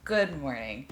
Good morning.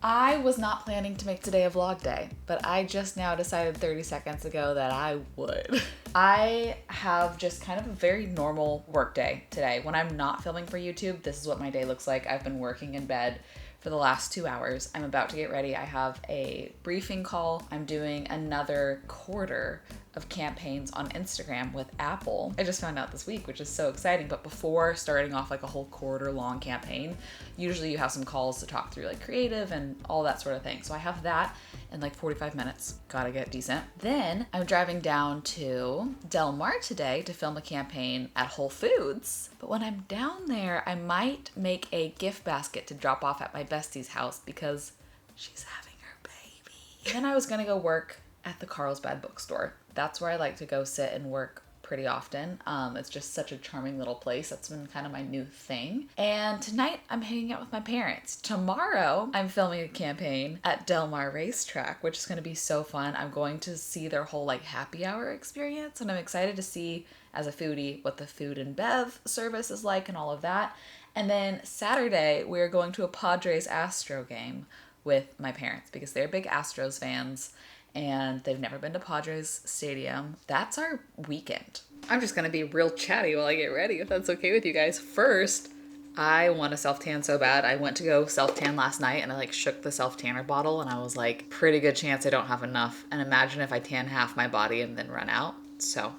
I was not planning to make today a vlog day, but I just now decided 30 seconds ago that I would. I have just kind of a very normal work day today. When I'm not filming for YouTube, this is what my day looks like. I've been working in bed for the last 2 hours. I'm about to get ready. I have a briefing call. I'm doing another quarter of campaigns on Instagram with Apple. I just found out this week, which is so exciting. But before starting off like a whole quarter long campaign, usually you have some calls to talk through like creative and all that sort of thing. So I have that in like 45 minutes. Gotta get decent. Then I'm driving down to Del Mar today to film a campaign at Whole Foods. But when I'm down there, I might make a gift basket to drop off at my bestie's house because she's having her baby. Then I was gonna go work at the Carlsbad bookstore. That's where I like to go sit and work pretty often. It's just such a charming little place. That's been kind of my new thing. And tonight I'm hanging out with my parents. Tomorrow I'm filming a campaign at Del Mar Racetrack, which is going to be so fun. I'm going to see their whole like happy hour experience, and I'm excited to see as a foodie what the food and bev service is like and all of that. And then Saturday we're going to a Padres Astro game with my parents because they're big Astros fans and they've never been to Padres Stadium. That's our weekend. I'm just gonna be real chatty while I get ready, if that's okay with you guys. First, I want a self-tan so bad. I went to go self-tan last night and I like shook the self-tanner bottle and I was like, pretty good chance I don't have enough. And imagine if I tan half my body and then run out. So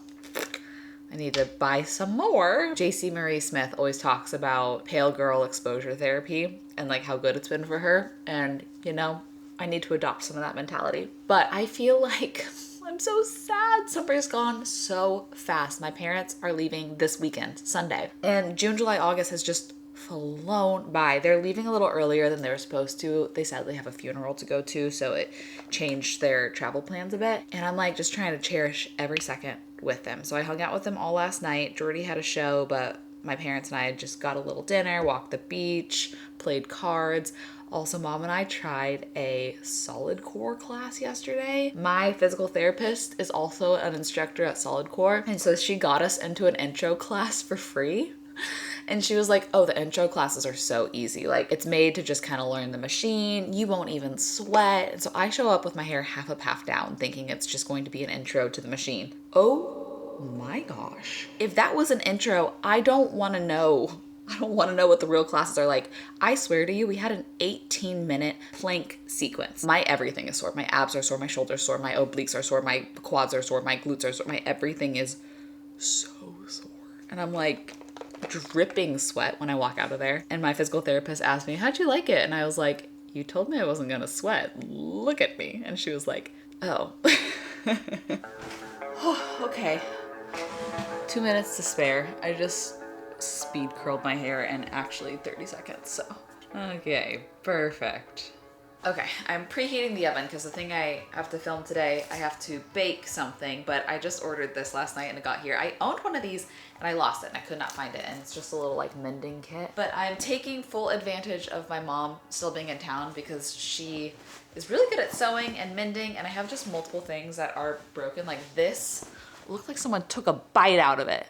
I need to buy some more. JC Marie Smith always talks about pale girl exposure therapy and like how good it's been for her. And you know, I need to adopt some of that mentality. But I feel like I'm so sad. Summer's gone so fast. My parents are leaving this weekend, Sunday. And June, July, August has just flown by. They're leaving a little earlier than they were supposed to. They sadly have a funeral to go to, so it changed their travel plans a bit. And I'm like just trying to cherish every second with them. So I hung out with them all last night. Jordy had a show, but my parents and I just got a little dinner, walked the beach, played cards. Also, Mom and I tried a solid core class yesterday. My physical therapist is also an instructor at solid core. And so she got us into an intro class for free. And she was like, oh, the intro classes are so easy. Like it's made to just kind of learn the machine. You won't even sweat. And so I show up with my hair half up, half down, thinking it's just going to be an intro to the machine. Oh my gosh. If that was an intro, I don't want to know what the real classes are like. I swear to you, we had an 18-minute plank sequence. My everything is sore. My abs are sore, my shoulders are sore, my obliques are sore, my quads are sore, my glutes are sore, my everything is so sore. And I'm like dripping sweat when I walk out of there. And my physical therapist asked me, how'd you like it? And I was like, you told me I wasn't gonna sweat. Look at me. And she was like, oh. Okay. 2 minutes to spare. I just speed curled my hair in actually 30 seconds, so. Okay, perfect. Okay, I'm preheating the oven because the thing I have to film today, I have to bake something, but I just ordered this last night and it got here. I owned one of these and I lost it and I could not find it, and it's just a little like mending kit. But I'm taking full advantage of my mom still being in town because she is really good at sewing and mending, and I have just multiple things that are broken. Like this looked like someone took a bite out of it,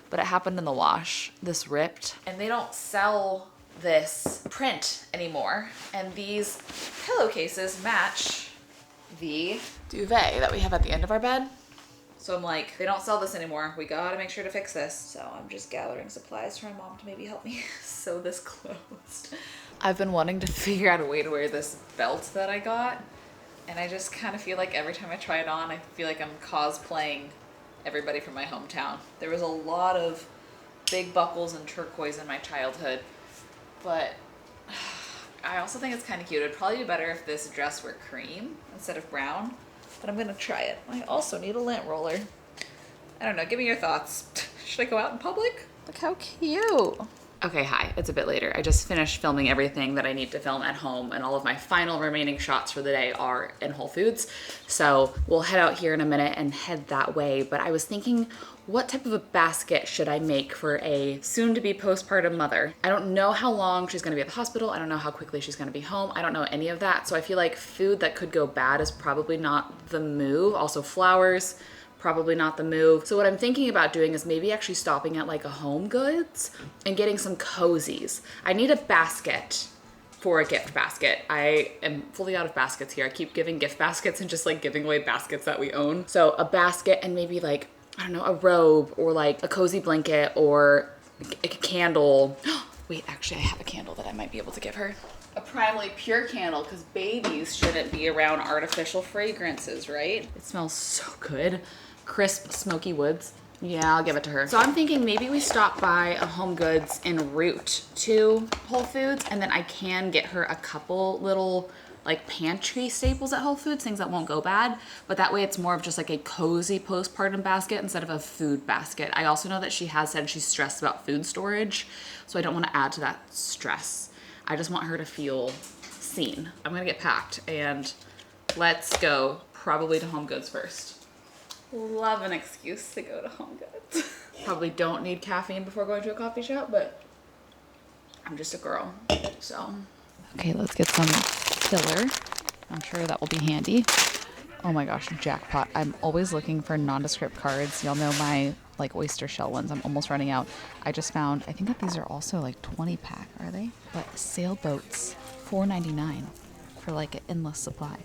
but it happened in the wash. This ripped, and they don't sell this print anymore. And these pillowcases match the duvet that we have at the end of our bed. So I'm like, they don't sell this anymore. We gotta make sure to fix this. So I'm just gathering supplies for my mom to maybe help me sew this closed. I've been wanting to figure out a way to wear this belt that I got, and I just kind of feel like every time I try it on, I feel like I'm cosplaying everybody from my hometown. There was a lot of big buckles and turquoise in my childhood, but I also think it's kind of cute. It'd probably be better if this dress were cream instead of brown, but I'm gonna try it. I also need a lint roller. I don't know, give me your thoughts. Should I go out in public? Look how cute. Okay, hi, it's a bit later. I just finished filming everything that I need to film at home, and all of my final remaining shots for the day are in Whole Foods. So we'll head out here in a minute and head that way. But I was thinking, what type of a basket should I make for a soon-to-be postpartum mother? I don't know how long she's gonna be at the hospital. I don't know how quickly she's gonna be home. I don't know any of that. So I feel like food that could go bad is probably not the move. Also flowers, probably not the move. So what I'm thinking about doing is maybe actually stopping at like a Home Goods and getting some cozies. I need a basket for a gift basket. I am fully out of baskets here. I keep giving gift baskets and just like giving away baskets that we own. So a basket and maybe like, I don't know, a robe or like a cozy blanket or a candle. Wait, actually I have a candle that I might be able to give her. A primarily pure candle, because babies shouldn't be around artificial fragrances, right? It smells so good. Crisp, smoky woods. Yeah, I'll give it to her. So I'm thinking maybe we stop by a Home Goods en route to Whole Foods, and then I can get her a couple little like pantry staples at Whole Foods, things that won't go bad, but that way it's more of just like a cozy postpartum basket instead of a food basket. I also know that she has said she's stressed about food storage, so I don't want to add to that stress. I just want her to feel seen. I'm gonna get packed and let's go probably to Home Goods first. Love an excuse to go to Home Goods. Probably don't need caffeine before going to a coffee shop, but I'm just a girl, so. Okay, let's get some filler. I'm sure that will be handy. Oh my gosh, jackpot. I'm always looking for nondescript cards. Y'all know my like oyster shell ones. I'm almost running out. I just found, I think that these are also like 20 pack, are they? But sailboats, $4.99 for like an endless supply.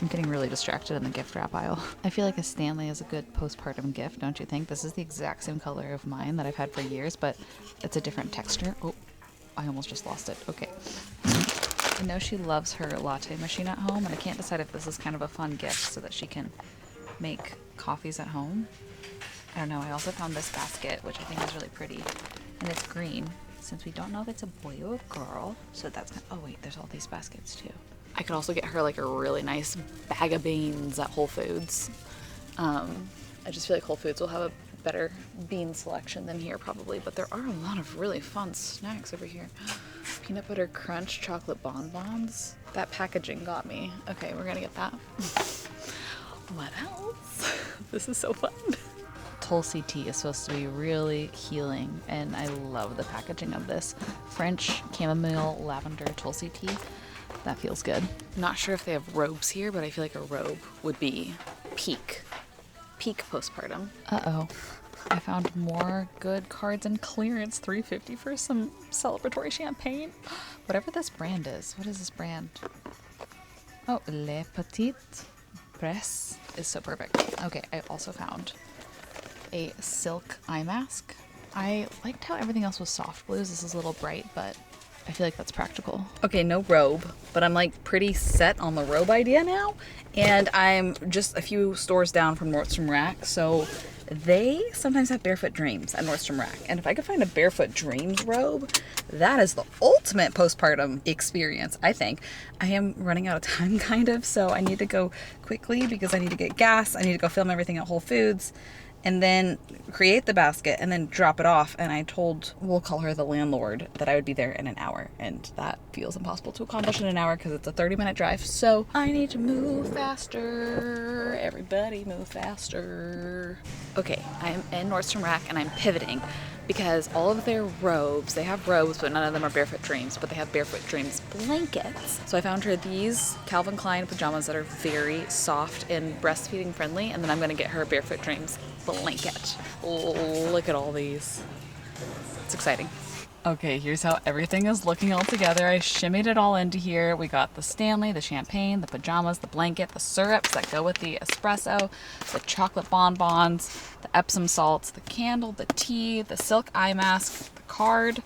I'm getting really distracted in the gift wrap aisle. I feel like a Stanley is a good postpartum gift, don't you think? This is the exact same color of mine that I've had for years, but it's a different texture. Oh, I almost just lost it. Okay. I know she loves her latte machine at home, and I can't decide if this is kind of a fun gift so that she can make coffees at home. I don't know. I also found this basket, which I think is really pretty, and it's green, since we don't know if it's a boy or a girl. So that's kind of, oh wait, there's all these baskets too. I could also get her like a really nice bag of beans at Whole Foods. I just feel like Whole Foods will have a better bean selection than here probably, but there are a lot of really fun snacks over here. Peanut butter crunch chocolate bonbons. That packaging got me. Okay, we're gonna get that. What else? This is so fun. Tulsi tea is supposed to be really healing, and I love the packaging of this. French chamomile lavender Tulsi tea. That feels good. Not sure if they have robes here, but I feel like a robe would be peak postpartum. Uh-oh. I found more good cards and clearance. $3.50 for some celebratory champagne. Whatever this brand is. What is this brand? Oh, Le Petit Presse is so perfect. Okay, I also found a silk eye mask. I liked how everything else was soft blues. This is a little bright, but I feel like that's practical. Okay, no robe, but I'm like pretty set on the robe idea now. And I'm just a few stores down from Nordstrom Rack, so they sometimes have Barefoot Dreams at Nordstrom Rack. And if I could find a Barefoot Dreams robe, that is the ultimate postpartum experience, I think. I am running out of time kind of, so I need to go quickly because I need to get gas. I need to go film everything at Whole Foods and then create the basket and then drop it off. And I told, we'll call her the landlord, that I would be there in an hour. And that feels impossible to accomplish in an hour because it's a 30-minute drive. So I need to move faster. Everybody move faster. Okay, I am in Nordstrom Rack and I'm pivoting because all of their robes, they have robes, but none of them are Barefoot Dreams, but they have Barefoot Dreams blankets. So I found her these Calvin Klein pajamas that are very soft and breastfeeding friendly, and then I'm gonna get her Barefoot Dreams blanket. Look at all these. It's exciting. Okay, here's how everything is looking all together. I shimmied it all into here. We got the Stanley, the champagne, the pajamas, the blanket, the syrups that go with the espresso, the chocolate bonbons, the Epsom salts, the candle, the tea, the silk eye mask, the card,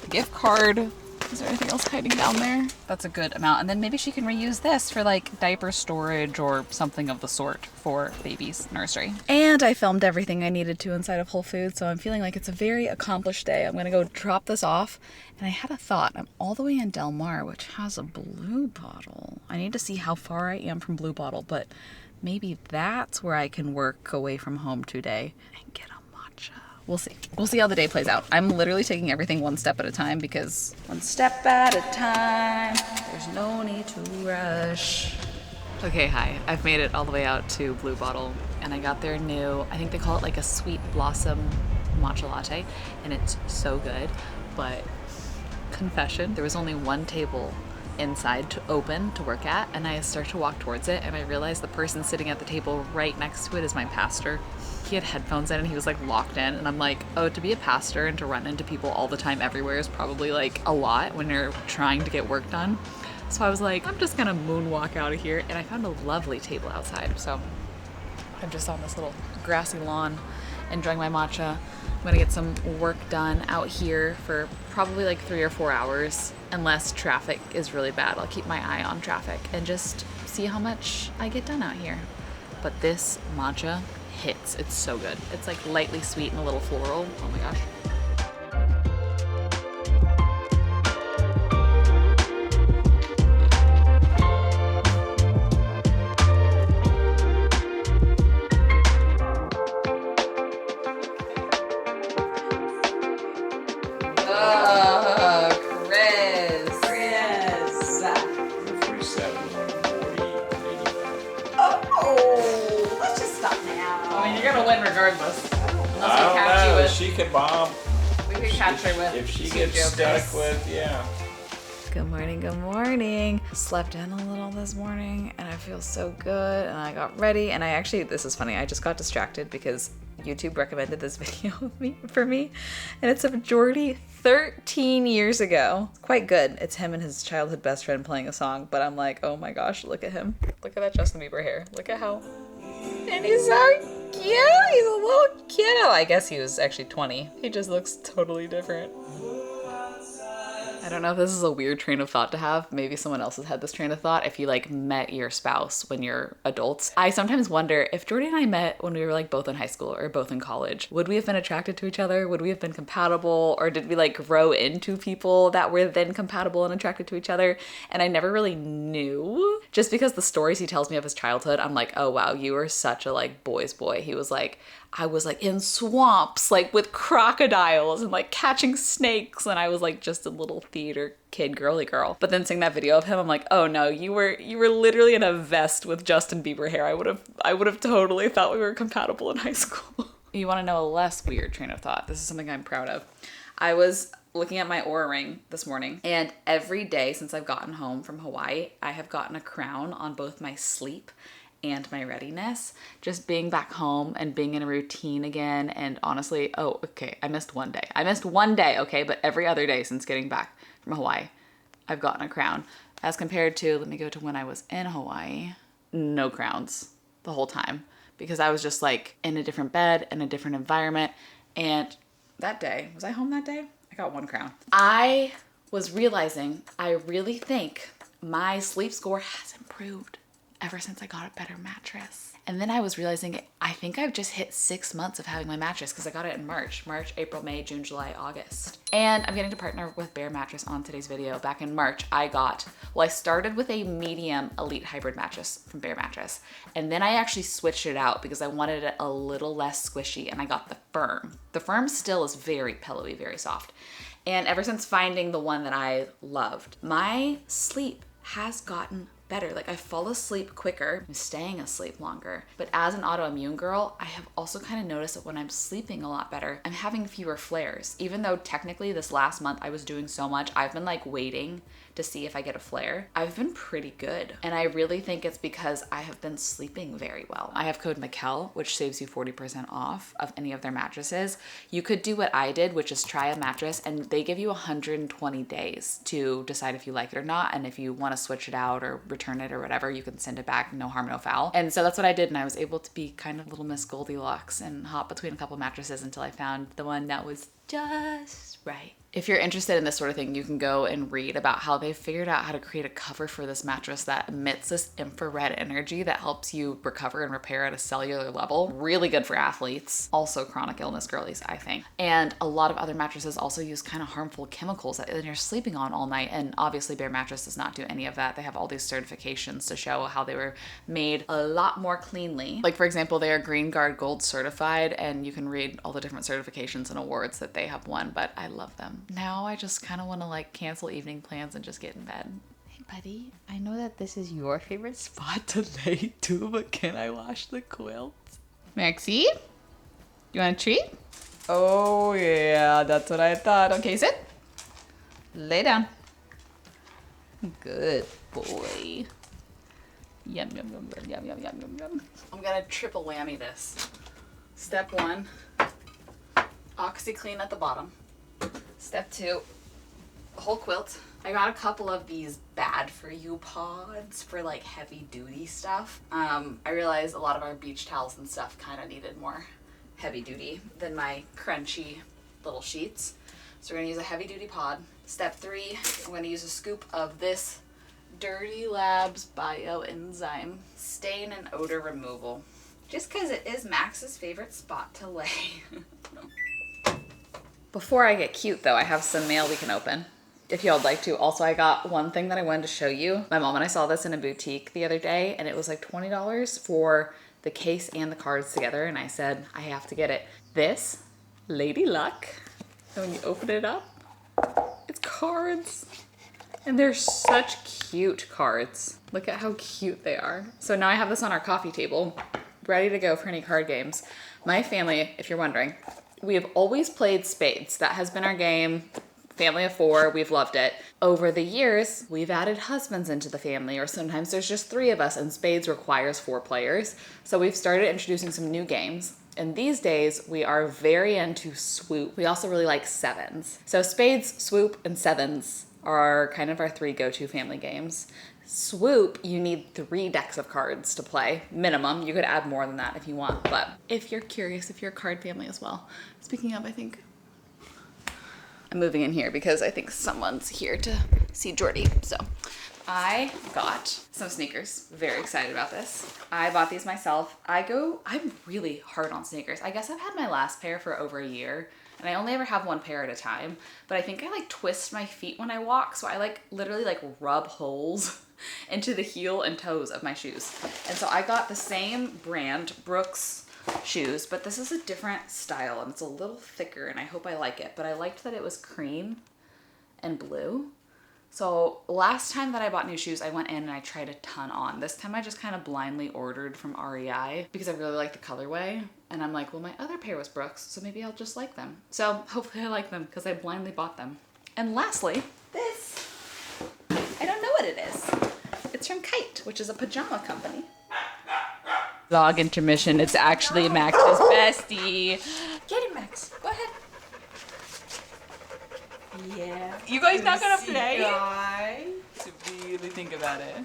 the gift card. Is there anything else hiding down there? That's a good amount. And then maybe she can reuse this for like diaper storage or something of the sort for baby's nursery. And I filmed everything I needed to inside of Whole Foods, so I'm feeling like it's a very accomplished day. I'm gonna go drop this off. And I had a thought. I'm all the way in Del Mar, which has a Blue Bottle. I need to see how far I am from Blue Bottle, but maybe that's where I can work away from home today and get a matcha. We'll see. We'll see how the day plays out. I'm literally taking everything one step at a time because one step at a time, there's no need to rush. Okay, hi. I've made it all the way out to Blue Bottle and I got their new, I think they call it like a sweet blossom matcha latte, and it's so good. But confession, there was only one table inside to open to work at, and I start to walk towards it, and I realize the person sitting at the table right next to it is my pastor. He had headphones in and he was like locked in, and I'm like, oh, to be a pastor and to run into people all the time everywhere is probably like a lot when you're trying to get work done. So I was like, I'm just gonna moonwalk out of here, and I found a lovely table outside. So I'm just on this little grassy lawn enjoying my matcha. I'm gonna get some work done out here for probably like 3 or 4 hours, unless traffic is really bad. I'll keep my eye on traffic and just see how much I get done out here. But this matcha hits. It's so good. It's like lightly sweet and a little floral. Oh my gosh. She could bomb. We could catch her with if she gets stuck with, yeah. Good morning, good morning. Slept in a little this morning and I feel so good, and I got ready, and I actually, this is funny, I just got distracted because YouTube recommended this video for me, and it's of Jordy 13 years ago. It's quite good. It's him and his childhood best friend playing a song, but I'm like, oh my gosh, look at him. Look at that Justin Bieber hair. Look at how, and he's so cute. He's a little kiddo. I guess he was actually 20. He just looks totally different. I don't know if this is a weird train of thought to have. Maybe someone else has had this train of thought. If you like met your spouse when you're adults, I sometimes wonder if Jordy and I met when we were like both in high school or both in college, would we have been attracted to each other? Would we have been compatible? Or did we like grow into people that were then compatible and attracted to each other? And I never really knew. Just because the stories he tells me of his childhood, I'm like, oh wow, you were such a like boy's boy. He was like, I was like in swamps, like with crocodiles and like catching snakes. And I was like just a little theater kid, girly girl. But then seeing that video of him, I'm like, oh no, you were literally in a vest with Justin Bieber hair. I would have totally thought we were compatible in high school. You want to know a less weird train of thought? This is something I'm proud of. I was looking at my Oura ring this morning, and every day since I've gotten home from Hawaii, I have gotten a crown on both my sleep and my readiness. Just being back home and being in a routine again. And honestly, oh, okay, I missed one day, okay? But every other day since getting back from Hawaii, I've gotten a crown. As compared to, let me go to when I was in Hawaii, no crowns the whole time. Because I was just like in a different bed, in a different environment. And that day, was I home that day? I got one crown. I was realizing, I really think my sleep score has improved ever since I got a better mattress. And then I was realizing, I think I've just hit 6 months of having my mattress because I got it in March, April, May, June, July, August. And I'm getting to partner with Bear Mattress on today's video. Back in March, I started with a medium elite hybrid mattress from Bear Mattress. And then I actually switched it out because I wanted it a little less squishy, and I got the firm. The firm still is very pillowy, very soft. And ever since finding the one that I loved, my sleep has gotten better. Like I fall asleep quicker, I'm staying asleep longer. But as an autoimmune girl, I have also kind of noticed that when I'm sleeping a lot better, I'm having fewer flares. Even though technically this last month I was doing so much, I've been like waiting to see if I get a flare. I've been pretty good. And I really think it's because I have been sleeping very well. I have code Michel, which saves you 40% off of any of their mattresses. You could do what I did, which is try a mattress, and they give you 120 days to decide if you like it or not. And if you want to switch it out or return it or whatever, you can send it back, no harm, no foul. And so that's what I did. And I was able to be kind of little Miss Goldilocks and hop between a couple mattresses until I found the one that was just right. If you're interested in this sort of thing, you can go and read about how they figured out how to create a cover for this mattress that emits this infrared energy that helps you recover and repair at a cellular level. Really good for athletes, also chronic illness girlies, I think. And a lot of other mattresses also use kind of harmful chemicals that you're sleeping on all night. And obviously Bear Mattress does not do any of that. They have all these certifications to show how they were made a lot more cleanly. Like for example, they are Green Guard Gold certified, and you can read all the different certifications and awards that they have won, but I love them. Now I just kind of want to like cancel evening plans and just get in bed. Hey buddy, I know that this is your favorite spot to lay too, but can I wash the quilt? Maxie, you want a treat? Oh yeah, that's what I thought. Okay, sit. Lay down. Good boy. Yum, yum, yum, yum, yum, yum, yum, yum. I'm gonna triple whammy this. Step 1, OxyClean at the bottom. Step 2, whole quilt. I got a couple of these bad for you pods for like heavy duty stuff. I realized a lot of our beach towels and stuff kind of needed more heavy duty than my crunchy little sheets. So we're gonna use a heavy duty pod. Step 3, I'm gonna use a scoop of this Dirty Labs bioenzyme stain and odor removal. Just because it is Max's favorite spot to lay. Before I get cute though, I have some mail we can open if y'all would like to. Also, I got one thing that I wanted to show you. My mom and I saw this in a boutique the other day and it was like $20 for the case and the cards together. And I said, I have to get it. This Lady Luck. And when you open it up, it's cards. And they're such cute cards. Look at how cute they are. So now I have this on our coffee table, ready to go for any card games. My family, if you're wondering, we have always played spades. That has been our game. Family of 4, we've loved it. Over the years, we've added husbands into the family, or sometimes there's just 3 of us and spades requires 4 players. So we've started introducing some new games. And these days, we are very into swoop. We also really like sevens. So spades, swoop, and sevens are kind of our 3 go-to family games. Swoop, you need 3 decks of cards to play, minimum. You could add more than that if you want, but if you're curious, if you're a card family as well. Speaking of, I think I'm moving in here because I think someone's here to see Jordy. So I got some sneakers. Very excited about this. I bought these myself. I'm really hard on sneakers. I guess I've had my last pair for over a year. And I only ever have 1 pair at a time, but I think I like twist my feet when I walk. So I like literally like rub holes into the heel and toes of my shoes. And so I got the same brand, Brooks shoes, but this is a different style and it's a little thicker and I hope I like it. But I liked that it was cream and blue. So last time that I bought new shoes, I went in and I tried a ton on. This time I just kind of blindly ordered from REI because I really like the colorway. And I'm like, well, my other pair was Brooks, so maybe I'll just like them. So hopefully I like them because I blindly bought them. And lastly, this. I don't know what it is. It's from Kite, which is a pajama company. Vlog intermission. It's actually Max's bestie. Get it, Max. Go ahead. Yeah. You guys not gonna play? To really think about it.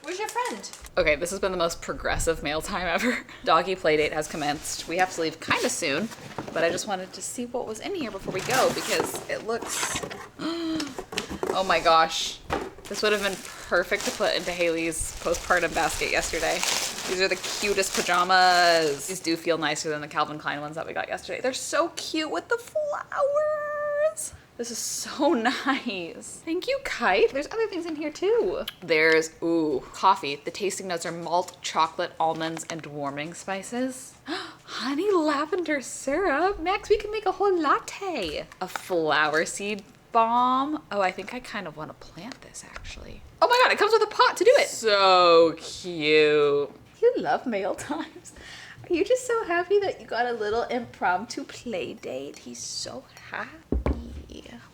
Where's your friend? Okay, this has been the most progressive mail time ever. Doggy playdate has commenced. We have to leave kind of soon, but I just wanted to see what was in here before we go because it looks... Oh my gosh. This would have been perfect to put into Haley's postpartum basket yesterday. These are the cutest pajamas. These do feel nicer than the Calvin Klein ones that we got yesterday. They're so cute with the flowers. This is so nice. Thank you, Kite. There's other things in here too. There's, coffee. The tasting notes are malt, chocolate, almonds, and warming spices. Honey lavender syrup. Max, we can make a whole latte. A flower seed balm. Oh, I think I kind of want to plant this actually. Oh my God, it comes with a pot to do it. So cute. You love mail times. Are you just so happy that you got a little impromptu play date? He's so happy.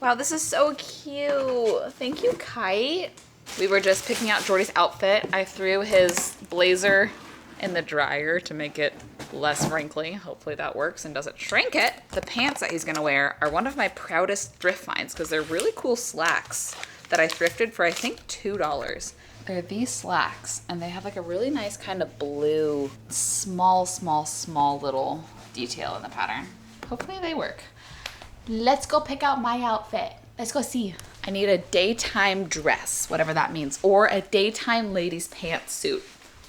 Wow, this is so cute. Thank you, Kite. We were just picking out Jordy's outfit. I threw his blazer in the dryer to make it less wrinkly. Hopefully that works and doesn't shrink it. The pants that he's gonna wear are one of my proudest thrift finds because they're really cool slacks that I thrifted for I think $2. They're these slacks and they have like a really nice kind of blue, small little detail in the pattern. Hopefully they work. Let's go pick out my outfit. Let's go see. I need a daytime dress, whatever that means, or a daytime ladies pantsuit,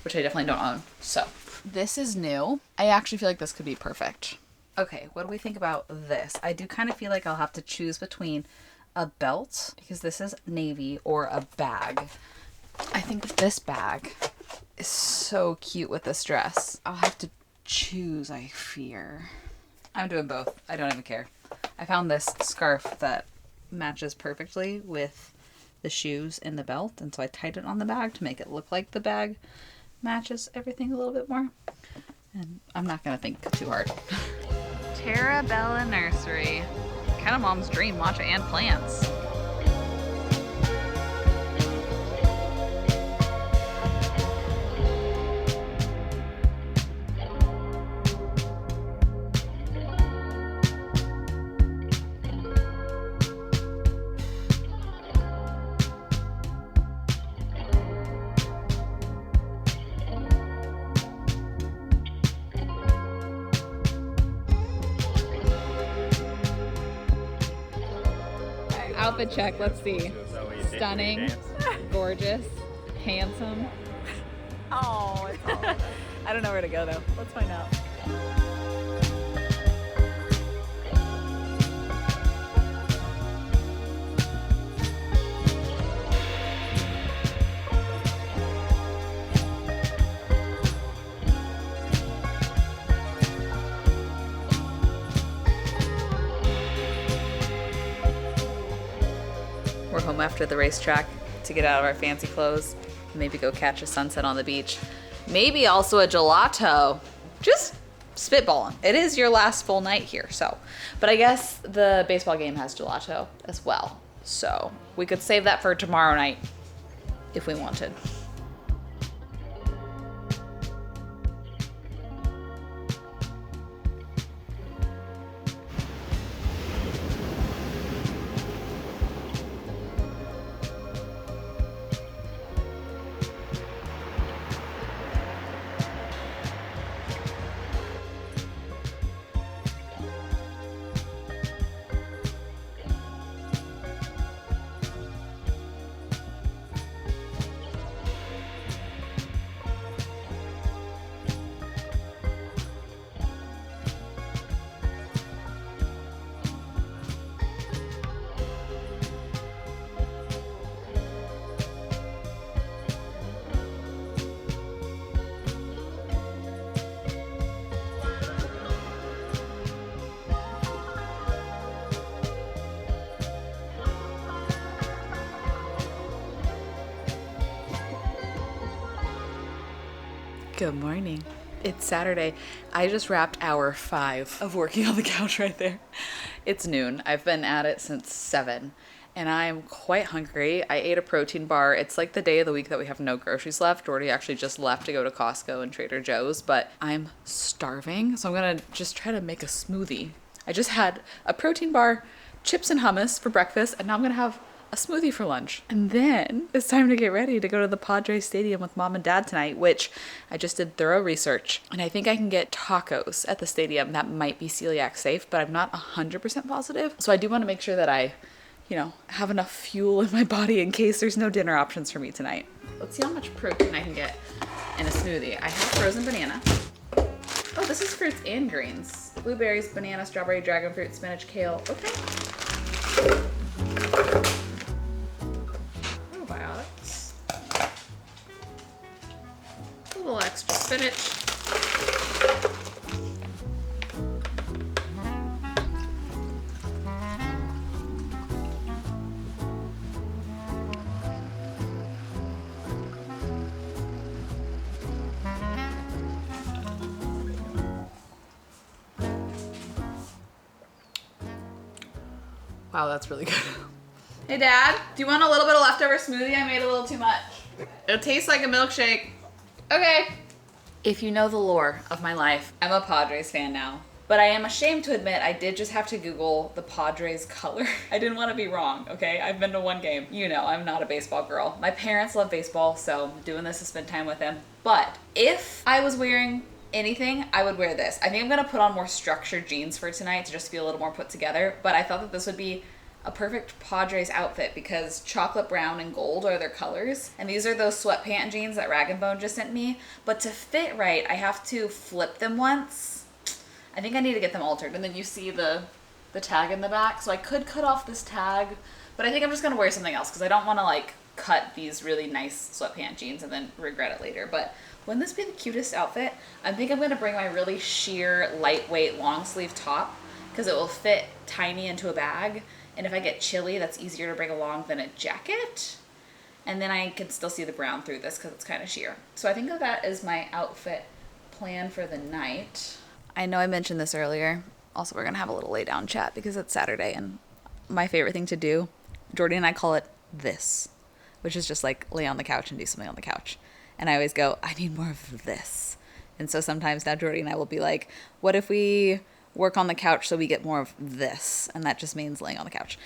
which I definitely don't own. So this is new. I actually feel like this could be perfect. Okay, what do we think about this? I do kind of feel like I'll have to choose between a belt, because this is navy, or a bag. I think this bag is so cute with this dress. I'll have to choose, I fear. I'm doing both. I don't even care. I found this scarf that matches perfectly with the shoes and the belt, and so I tied it on the bag to make it look like the bag matches everything a little bit more. And I'm not gonna think too hard. Terabella Nursery. Kind of mom's dream, matcha and plants. outfit check. Let's see. Stunning, gorgeous, handsome. Oh, it's all. I don't know where to go though. Let's find out. We're home after the racetrack to get out of our fancy clothes, maybe go catch a sunset on the beach, maybe also a gelato. Just spitballing. It is your last full night here, so. But I guess the baseball game has gelato as well, so we could save that for tomorrow night if we wanted. Good morning. It's Saturday. I just wrapped hour 5 of working on the couch right there. It's noon. I've been at it since 7 and I'm quite hungry. I ate a protein bar. It's like the day of the week that we have no groceries left. Jordy actually just left to go to Costco and Trader Joe's, but I'm starving. So I'm gonna just try to make a smoothie. I just had a protein bar, chips and hummus for breakfast, and now I'm gonna have a smoothie for lunch. And then it's time to get ready to go to the Padres stadium with mom and dad tonight, which I just did thorough research. And I think I can get tacos at the stadium that might be celiac safe, but I'm not 100% positive. So I do want to make sure that I, have enough fuel in my body in case there's no dinner options for me tonight. Let's see how much protein I can get in a smoothie. I have frozen banana. Oh, this is fruits and greens. Blueberries, banana, strawberry, dragon fruit, spinach, kale. Okay. Probiotics. A little extra spinach. Wow, that's really good. Hey Dad, do you want a little bit of leftover smoothie? I made a little too much. It tastes like a milkshake. Okay. If you know the lore of my life, I'm a Padres fan now. But I am ashamed to admit I did just have to Google the Padres color. I didn't want to be wrong, okay? I've been to one game. I'm not a baseball girl. My parents love baseball, so doing this to spend time with them. But if I was wearing anything, I would wear this. I think I'm gonna put on more structured jeans for tonight to just feel a little more put together, but I thought that this would be a perfect Padres outfit because chocolate brown and gold are their colors. And these are those sweatpant jeans that Rag & Bone just sent me. But to fit right, I have to flip them once. I think I need to get them altered. And then you see the tag in the back. So I could cut off this tag, but I think I'm just gonna wear something else because I don't wanna cut these really nice sweatpant jeans and then regret it later. But wouldn't this be the cutest outfit? I think I'm gonna bring my really sheer, lightweight, long sleeve top because it will fit tiny into a bag. And if I get chilly, that's easier to bring along than a jacket. And then I can still see the brown through this because it's kind of sheer. So I think that is my outfit plan for the night. I know I mentioned this earlier. Also, we're gonna have a little lay down chat because it's Saturday and my favorite thing to do, Jordy and I call it this, which is just lay on the couch and do something on the couch. And I always go, I need more of this. And so sometimes now Jordy and I will be like, what if we work on the couch so we get more of this? And that just means laying on the couch.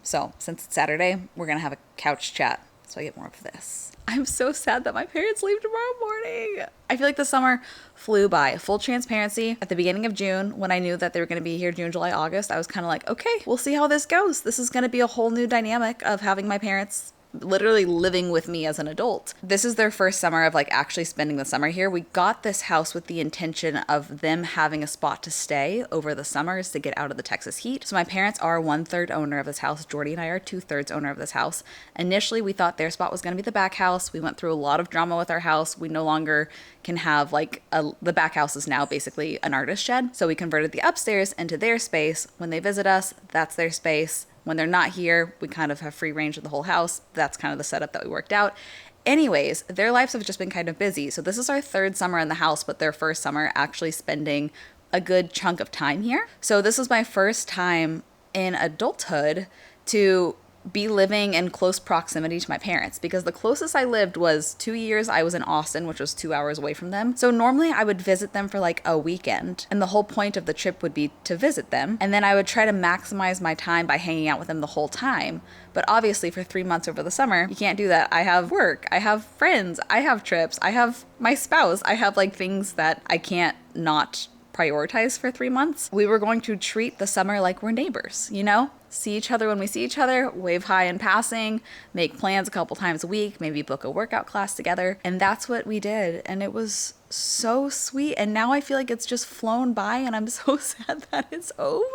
So since it's Saturday, we're going to have a couch chat so I get more of this. I'm so sad that my parents leave tomorrow morning. I feel like the summer flew by. Full transparency, at the beginning of June, when I knew that they were going to be here June, July, August, I was kind of like, okay, we'll see how this goes. This is going to be a whole new dynamic of having my parents literally living with me as an adult. This is their first summer of like actually spending the summer here. We got this house with the intention of them having a spot to stay over the summers to get out of the Texas heat. So my parents are 1/3 owner of this house. Jordy and I are 2/3 owner of this house. Initially, we thought their spot was going to be the back house. We went through a lot of drama with our house. We no longer can have like the back house is now basically an artist shed. So we converted the upstairs into their space. When they visit us, that's their space. When they're not here, we kind of have free range of the whole house. That's kind of the setup that we worked out. Anyways, their lives have just been kind of busy. So this is our 3rd summer in the house, but their first summer actually spending a good chunk of time here. So this was my first time in adulthood to be living in close proximity to my parents, because the closest I lived was 2 years I was in Austin, which was 2 hours away from them. So normally I would visit them for like a weekend, and the whole point of the trip would be to visit them, and then I would try to maximize my time by hanging out with them the whole time. But obviously for 3 months over the summer, you can't do that. I have work, I have friends, I have trips, I have my spouse, I have like things that I can't not prioritize for 3 months. We were going to treat the summer like we're neighbors, you know? See each other when we see each other, wave hi in passing, make plans a couple times a week, maybe book a workout class together. And that's what we did. And it was so sweet. And now I feel like it's just flown by, and I'm so sad that it's over.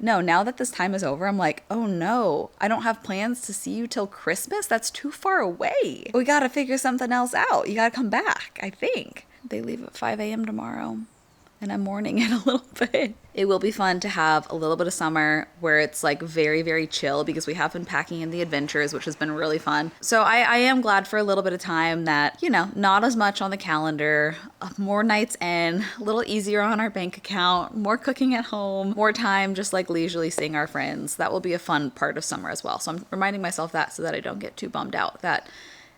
No, now that this time is over, I'm like, oh no, I don't have plans to see you till Christmas. That's too far away. We gotta figure something else out. You gotta come back, I think. They leave at 5 a.m. tomorrow. And I'm mourning it a little bit. It will be fun to have a little bit of summer where it's like very, very chill, because we have been packing in the adventures, which has been really fun. So I am glad for a little bit of time that, you know, not as much on the calendar, more nights in, a little easier on our bank account, more cooking at home, more time just like leisurely seeing our friends. That will be a fun part of summer as well. So I'm reminding myself that so that I don't get too bummed out that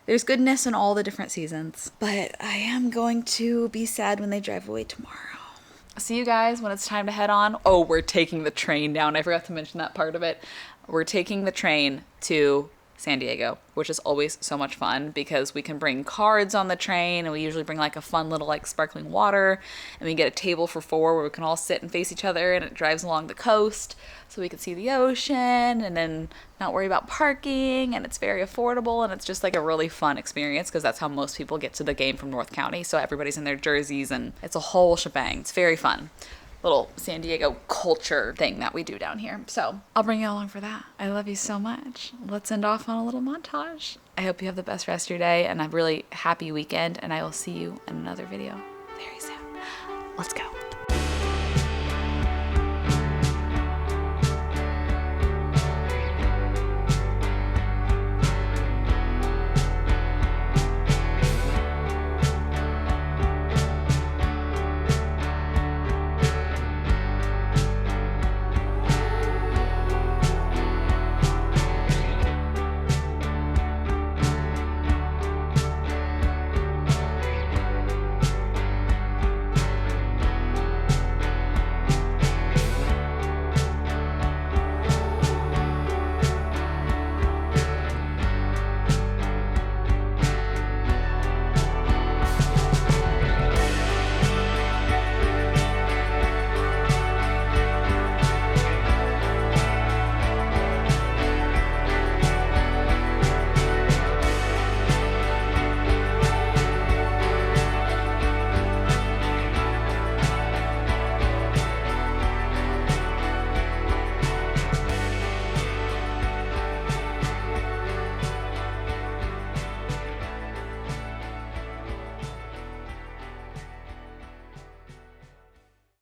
there's goodness in all the different seasons. But I am going to be sad when they drive away tomorrow. See you guys when it's time to head on. Oh, we're taking the train down. I forgot to mention that part of it. We're taking the train to San Diego, which is always so much fun because we can bring cards on the train, and we usually bring like a fun little like sparkling water, and we get a table for 4 where we can all sit and face each other, and it drives along the coast so we can see the ocean and then not worry about parking, and it's very affordable, and it's just like a really fun experience because that's how most people get to the game from North County. So everybody's in their jerseys and it's a whole shebang. It's very fun. Little San Diego culture thing that we do down here. So I'll bring you along for that. I love you so much. Let's end off on a little montage. I hope you have the best rest of your day and a really happy weekend, and I will see you in another video very soon. Let's go.